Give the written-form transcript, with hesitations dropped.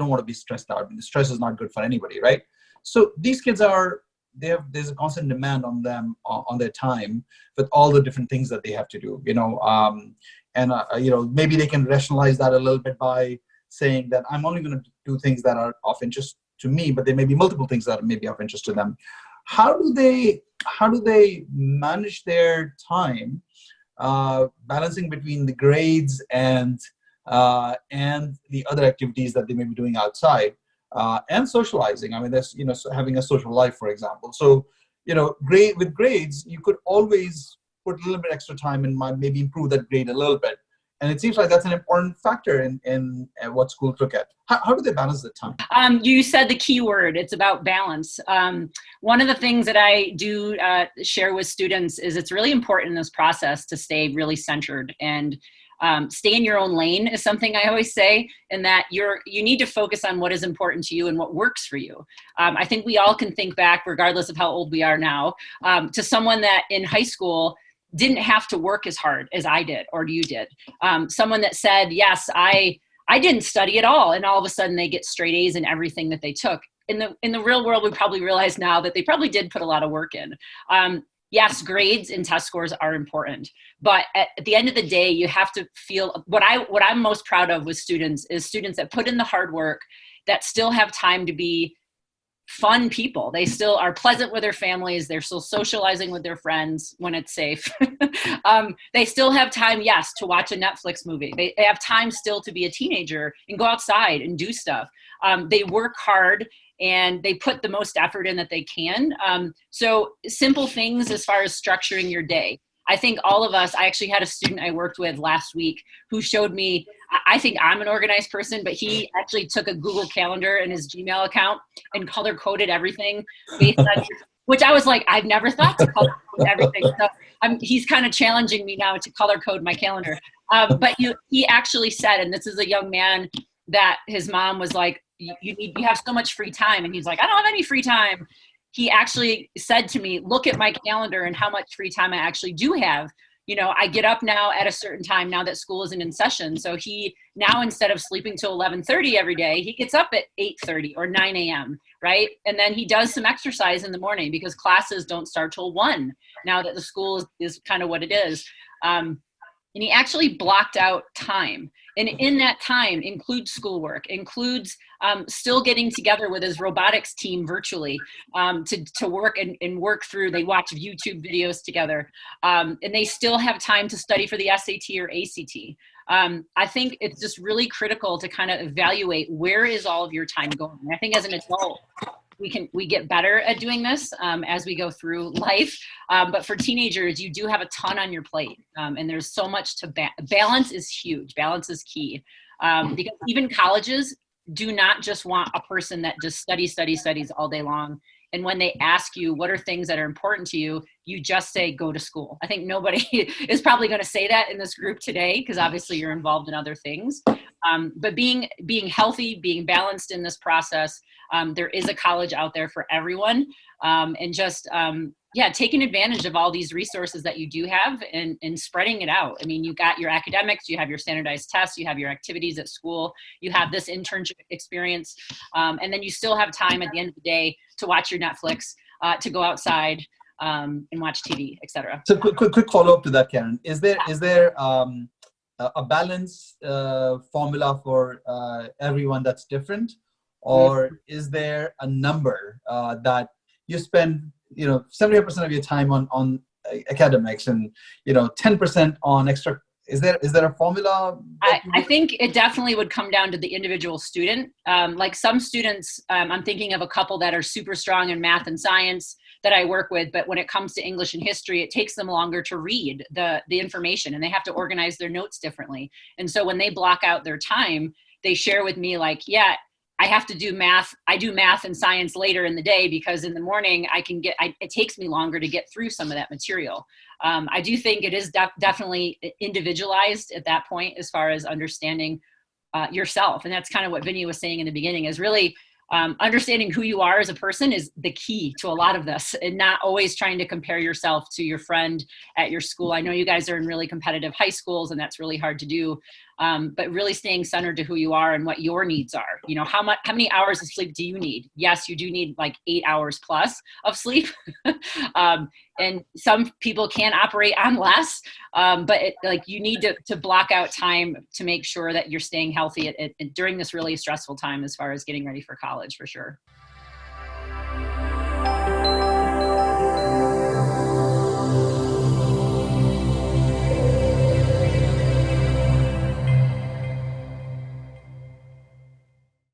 don't want to be stressed out. The stress is not good for anybody, right? So these kids there's a constant demand on them on their time with all the different things that they have to do, maybe they can rationalize that a little bit by saying that I'm only going to do things that are of interest to me, but there may be multiple things that may be of interest to them. How do they manage their time, balancing between the grades and the other activities that they may be doing outside, and socializing? I mean, there's, having a social life, for example. So, with grades, you could always put a little bit extra time and maybe improve that grade a little bit. And it seems like that's an important factor in what schools look at. How do they balance the time? You said the key word. It's about balance. One of the things that I do share with students is it's really important in this process to stay really centered and stay in your own lane is something I always say, and that you need to focus on what is important to you and what works for you. I think we all can think back, regardless of how old we are now, to someone that in high school didn't have to work as hard as I did or you did. Someone that said, yes, I didn't study at all, and all of a sudden they get straight A's in everything that they took. In the real world, we probably realize now that they probably did put a lot of work in. Yes, grades and test scores are important, but at the end of the day, you have to feel what I'm most proud of with students is students that put in the hard work, that still have time to be fun people. They still are pleasant with their families. They're still socializing with their friends when it's safe. They still have time, yes, to watch a Netflix movie. They have time still to be a teenager and go outside and do stuff. They work hard and they put the most effort in that they can. So simple things as far as structuring your day. I think all of us, I actually had a student I worked with last week who showed me, I think I'm an organized person, but he actually took a Google Calendar in his Gmail account and color coded everything based on, which I was like, I've never thought to color code everything. So he's kind of challenging me now to color code my calendar. But he actually said, and this is a young man that his mom was like, you have so much free time. And he's like, I don't have any free time. He actually said to me, look at my calendar and how much free time I actually do have. I get up now at a certain time now that school isn't in session. So he now, instead of sleeping till 11:30 every day, he gets up at 8:30 or 9 a.m. Right. And then he does some exercise in the morning because classes don't start till 1 now that the school is kind of what it is. And he actually blocked out time. And in that time includes schoolwork, includes still getting together with his robotics team virtually to work and work through. They watch YouTube videos together. And they still have time to study for the SAT or ACT. I think it's just really critical to kind of evaluate where is all of your time going. I think as an adult, we get better at doing this as we go through life. But for teenagers, you do have a ton on your plate. And there's so much to balance is huge. Balance is key. Because even colleges do not just want a person that just studies all day long. And when they ask you what are things that are important to you, you just say, go to school. I think nobody is probably going to say that in this group today, because obviously you're involved in other things. But being healthy, being balanced in this process, there is a college out there for everyone. And just, taking advantage of all these resources that you do have and spreading it out. I mean, you got your academics, you have your standardized tests, you have your activities at school, you have this internship experience, and then you still have time at the end of the day to watch your Netflix, to go outside and watch TV, etc. So quick follow up to that, Karen. Is there a balance formula for everyone that's different, or is there a number that you spend 70% of your time on academics and 10% on extra? Is there a formula? I think it definitely would come down to the individual student. Like some students, I'm thinking of a couple that are super strong in math and science that I work with, but when it comes to English and history, it takes them longer to read the information, and they have to organize their notes differently. And so when they block out their time, they share with me like, yeah, I have to do math. I do math and science later in the day because in the morning it takes me longer to get through some of that material. I do think it is definitely individualized at that point as far as understanding yourself. And that's kind of what Vinny was saying in the beginning, is really understanding who you are as a person is the key to a lot of this, and not always trying to compare yourself to your friend at your school. I know you guys are in really competitive high schools, and that's really hard to do. but really staying centered to who you are and what your needs are. You know, how many hours of sleep do you need? Yes, you do need like 8 hours plus of sleep. And some people can operate on less, but like you need to block out time to make sure that you're staying healthy during this really stressful time as far as getting ready for college, for sure.